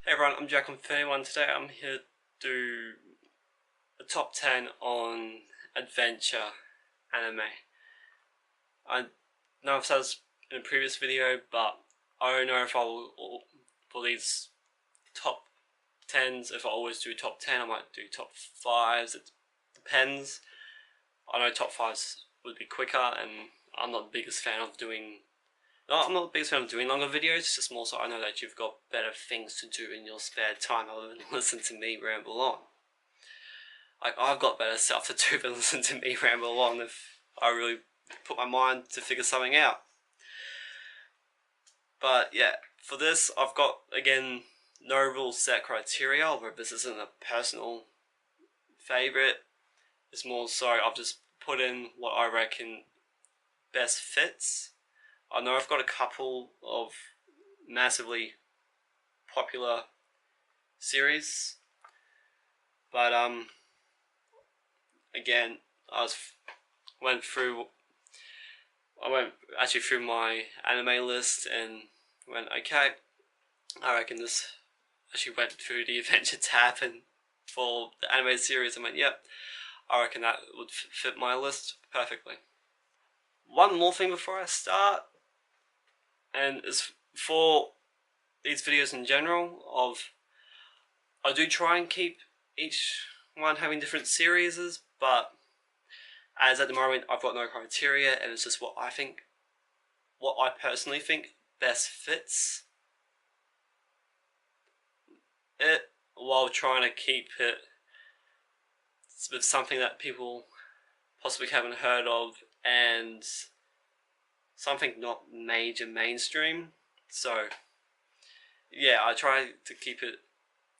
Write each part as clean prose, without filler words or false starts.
Hey everyone, I'm Jack. I'm 31. Today I'm here to do a top 10 on adventure anime. I know I've said this in a previous video, but I don't know if I will, for these top 10s, if I always do top 10, I might do top 5s, it depends. I know top 5s would be quicker, and I'm not the biggest fan of doing No, I'm not the biggest fan of doing longer videos, it's just more so I know that you've got better things to do in your spare time other than listen to me ramble on. Like, I've got better stuff to do than listen to me ramble on if I really put my mind to figure something out. But yeah, for this, I've got, again, no real set criteria, although this isn't a personal favourite. It's more so I've just put in what I reckon best fits. I know I've got a couple of massively popular series, but again, I went actually through my anime list and went, okay, I reckon this. Actually went through the adventure tab and for the anime series and went, yep, I reckon that would fit my list perfectly. One more thing before I start, and it's for these videos in general, I do try and keep each one having different series, but as at the moment I've got no criteria and it's just what I personally think best fits it, while trying to keep it with something that people possibly haven't heard of and something not major mainstream. So yeah, I try to keep it,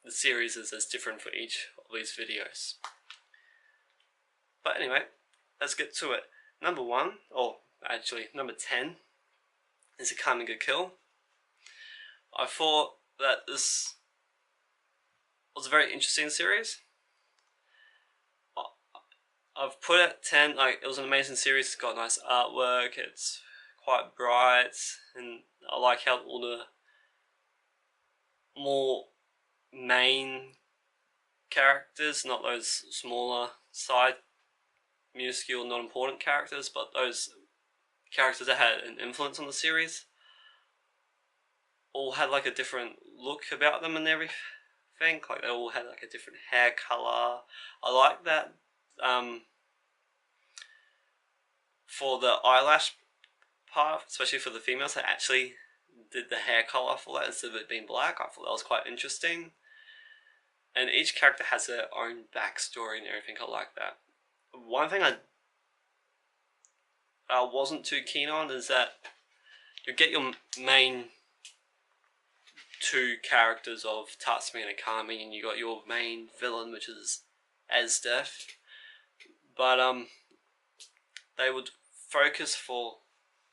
the series is as different for each of these videos. But anyway, let's get to it. Number 1, or actually number 10, is A Good Kill. I thought that this was a very interesting series. I've put it at 10, like, it was an amazing series, it's got nice artwork, it's quite bright, and I like how all the more main characters, not those smaller side, minuscule, not important characters, but those characters that had an influence on the series, all had like a different look about them and everything. Like, they all had like a different hair color. I like that. For the eyelash part, especially for the females, they actually did the hair color for that instead of it being black. I thought that was quite interesting. And each character has their own backstory and everything. I like that. One thing I wasn't too keen on is that you get your main two characters of Tatsumi and Akami, and you got your main villain, which is Esdeath. But they would focus, for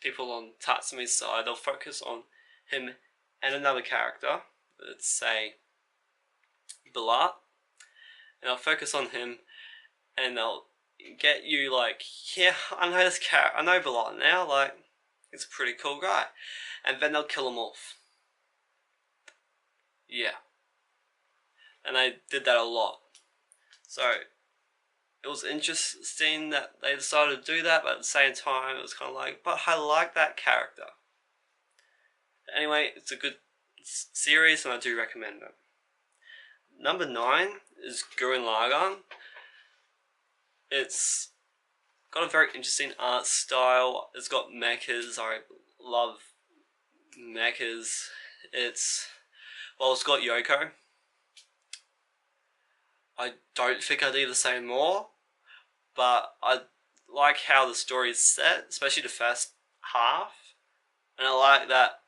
people on Tatsumi's side, they'll focus on him and another character, let's say Ballard, and they'll focus on him and they'll get you like, yeah, I know this character, I know Ballard now, like, he's a pretty cool guy, and then they'll kill him off. Yeah, and they did that a lot. So it was interesting that they decided to do that, but at the same time it was kind of like, but I like that character. Anyway, it's a good series and I do recommend it. Number 9 is Gurren Lagann. It's got a very interesting art style. It's got mechas. I love mechas. It's got Yoko. I don't think I need to say more, but I like how the story is set, especially the first half. And I like that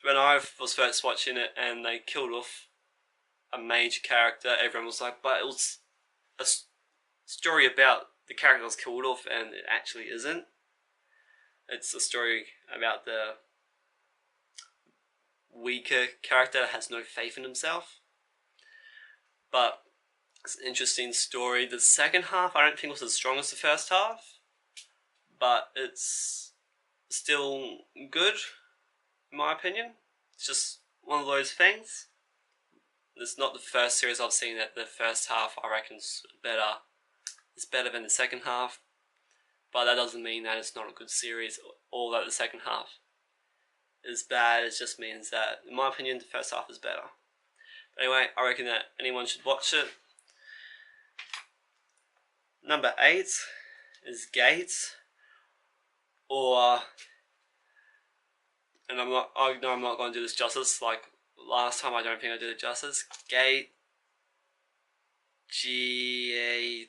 when I was first watching it and they killed off a major character, everyone was like, but it was a story about the character that was killed off, and it actually isn't. It's a story about the weaker character that has no faith in himself. But it's an interesting story. The second half I don't think was as strong as the first half, but it's still good in my opinion. It's just one of those things. It's not the first series I've seen that the first half I reckon is better. It's better than the second half, but that doesn't mean that it's not a good series or that the second half is bad. It just means that, in my opinion, the first half is better. But anyway, I reckon that anyone should watch it. Number 8 is Gates, or, and I know I'm not going to do this justice. Like last time, I don't think I did it justice. Gate, G-A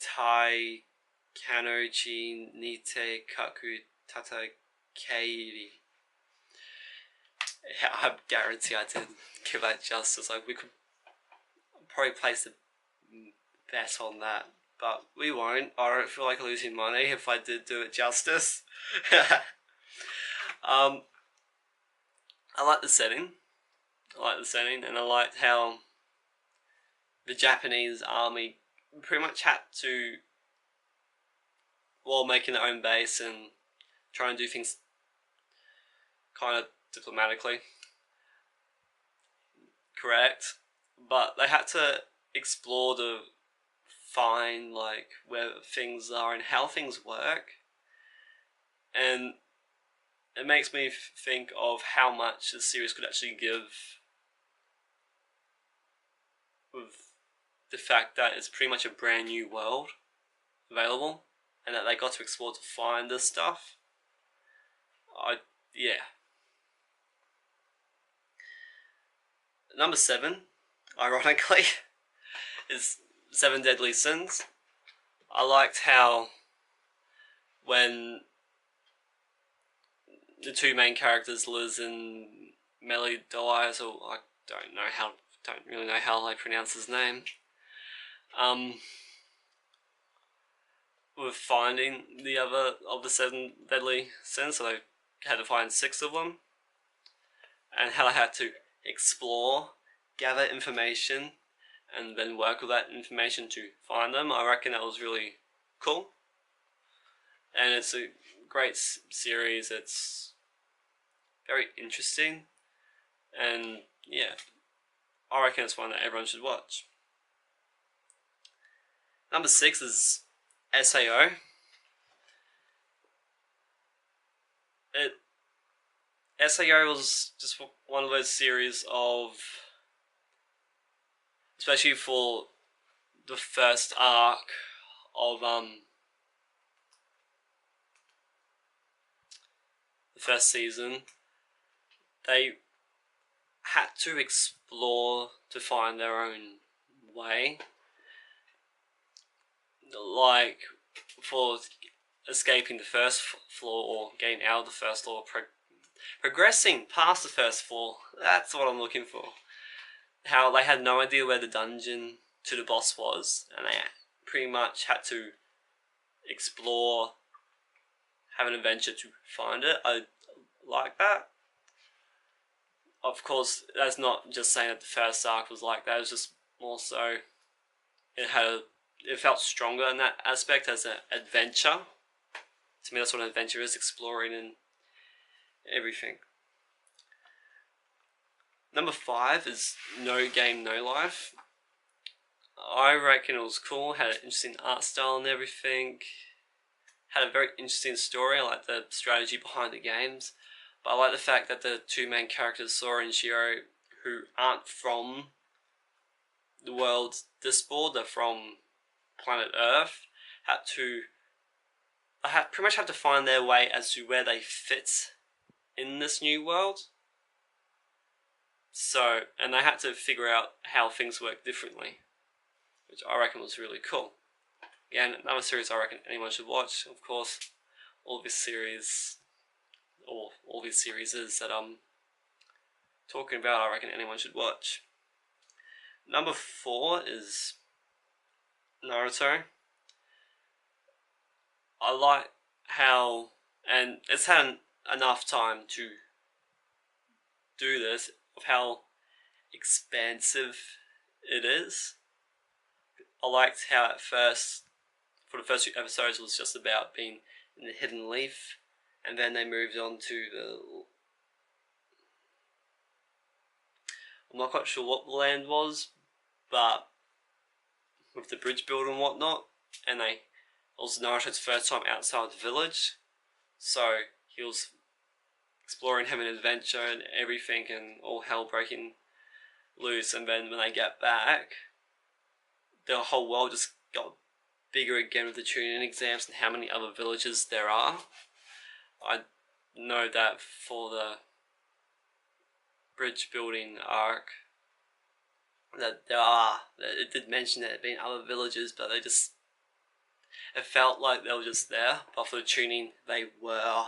Tai Kano Ji Nite Kaku Tata Keiri. Yeah, I guarantee I didn't give that justice. Like, we could probably place a bet on that, but we won't. I don't feel like losing money if I did do it justice. I like the setting. And I liked how the Japanese army pretty much had to, while making their own base and trying to do things kind of diplomatically correct, but they had to explore to find like where things are and how things work, and it makes me think of how much the series could actually give with the fact that it's pretty much a brand new world available and that they got to explore to find this stuff. Yeah. Number 7, ironically, is 7 Deadly Sins. I liked how when the two main characters, Liz and Melly Diaz, or I don't really know how I pronounce his name, with finding the other of the 7 Deadly Sins, so they had to find 6 of them, and how they had to explore, gather information, and then work with that information to find them. I reckon that was really cool, and it's a great series. It's very interesting, and yeah, I reckon it's one that everyone should watch. Number 6 is SAO. SAO was just one of those series of, especially for the first arc of the first season, they had to explore to find their own way. Like, for escaping the first floor or getting out of the first floor, progressing past the first floor, that's what I'm looking for. How they had no idea where the dungeon to the boss was, and they pretty much had to explore, have an adventure to find it. I like that. Of course, that's not just saying that the first arc was like that. It was just more so it felt stronger in that aspect as an adventure. To me, that's what an adventure is: exploring and everything. Number 5 is No Game, No Life. I reckon it was cool, had an interesting art style and everything, had a very interesting story. I like the strategy behind the games, but I like the fact that the two main characters, Sora and Shiro, who aren't from the world this board, they're from planet Earth, pretty much had to find their way as to where they fit in this new world. So, and they had to figure out how things work differently, which I reckon was really cool. Again, another series I reckon anyone should watch. Of course, all these series that I'm talking about, I reckon anyone should watch. Number 4 is Naruto. I like how, and it's had enough time to do this, of how expansive it is. I liked how at first, for the first few episodes, it was just about being in the Hidden Leaf, and then they moved on to I'm not quite sure what the land was, but with the bridge build and whatnot, and it was Naruto's first time outside the village, so he was exploring, having an adventure and everything, and all hell breaking loose. And then when they get back, the whole world just got bigger again with the Chunin exams and how many other villages there are. I know that for the bridge building arc, that it did mention that there had been other villages, but it felt like they were just there. But for the Chunin, they were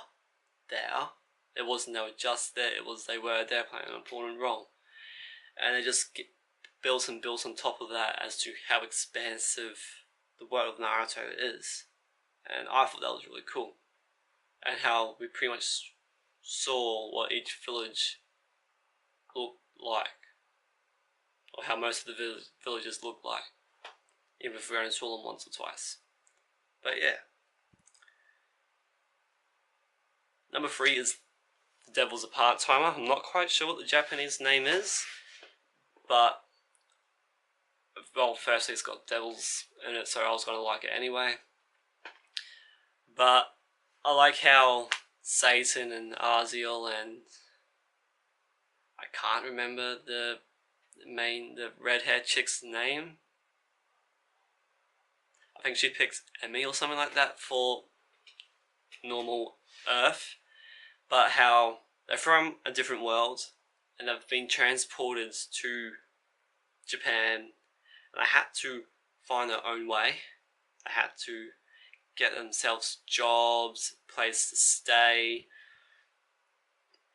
there. It wasn't they were just there, it was they were there playing an important role. And they just built on top of that as to how expansive the world of Naruto is. And I thought that was really cool. And how we pretty much saw what each village looked like. Or how most of the villages looked like. Even if we only saw them once or twice. But yeah. Number 3 is The Devil's a Part-Timer. I'm not quite sure what the Japanese name is. But, well, firstly it's got devils in it, so I was going to like it anyway. But I like how Satan and Aziel and I can't remember the red-haired chick's name. I think she picks Emmy or something like that for normal Earth. But how they're from a different world and they've been transported to Japan, and they had to find their own way. They had to get themselves jobs, place to stay,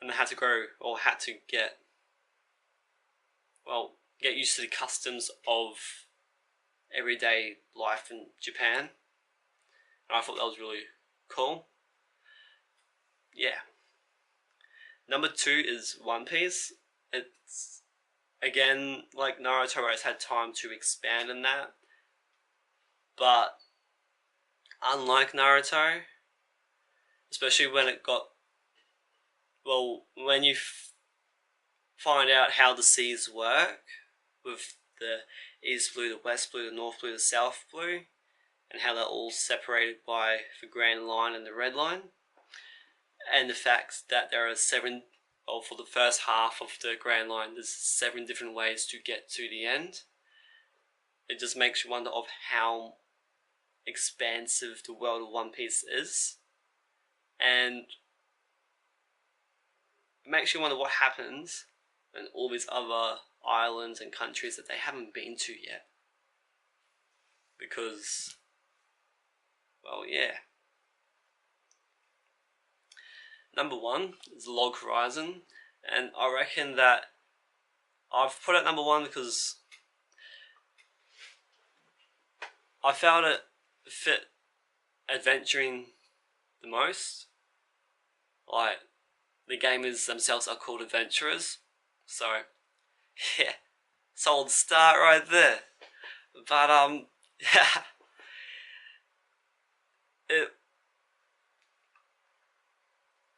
and they had to grow, or had to get used to the customs of everyday life in Japan. And I thought that was really cool. Yeah. Number 2 is One Piece. It's, again, like Naruto, where it's had time to expand in that. But unlike Naruto, especially when it got, when you find out how the seas work, with the East Blue, the West Blue, the North Blue, the South Blue, and how they're all separated by the Grand Line and the Red Line, and the fact that there are 7, for the first half of the Grand Line, there's 7 different ways to get to the end. It just makes you wonder of how expansive the world of One Piece is, and it makes you wonder what happens in all these other islands and countries that they haven't been to yet. Because, yeah. Number 1 is Log Horizon, and I reckon that I've put it number 1 because I found it fit adventuring the most. Like, the gamers themselves are called adventurers, so yeah, solid start right there. But yeah,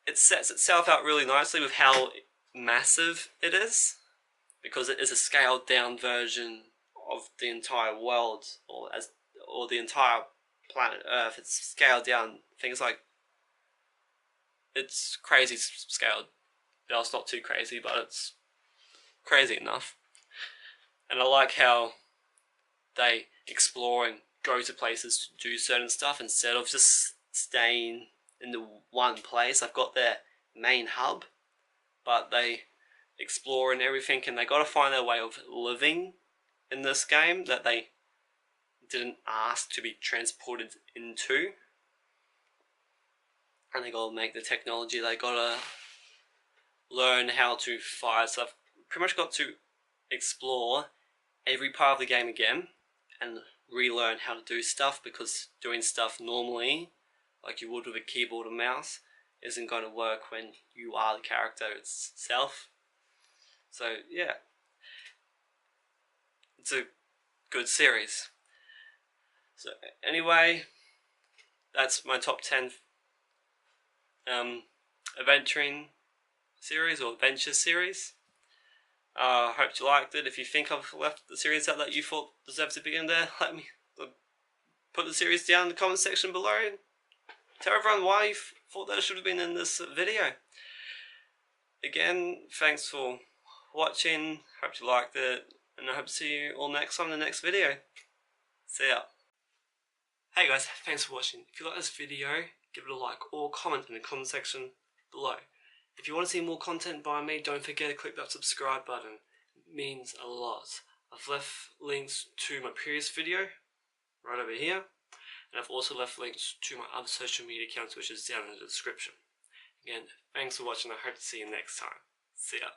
it sets itself out really nicely with how massive it is, because it is a scaled down version of the entire world, or the entire planet Earth. It's scaled down. Things like, it's crazy scaled. Well, it's not too crazy, but it's crazy enough. And I like how they explore and go to places to do certain stuff instead of just staying in the one place. I've got their main hub, but they explore and everything, and they got to find their way of living in this game that they didn't ask to be transported into. And they got to make the technology, they got to learn how to fire stuff. Pretty much got to explore every part of the game again and relearn how to do stuff, because doing stuff normally, like you would with a keyboard and mouse, isn't going to work when you are the character itself. So yeah, it's a good series. So anyway, that's my top 10 adventuring series or adventure series. Hope you liked it. If you think I've left the series out that you thought deserved to be in there, let me put the series down in the comment section below. Tell everyone why you thought that it should have been in this video. Again, thanks for watching. Hope you liked it, and I hope to see you all next time in the next video. See ya. Hey guys, thanks for watching. If you like this video, give it a like or comment in the comment section below. If you want to see more content by me, don't forget to click that subscribe button. It means a lot. I've left links to my previous video right over here, and I've also left links to my other social media accounts, which is down in the description. Again, thanks for watching. I hope to see you next time. See ya.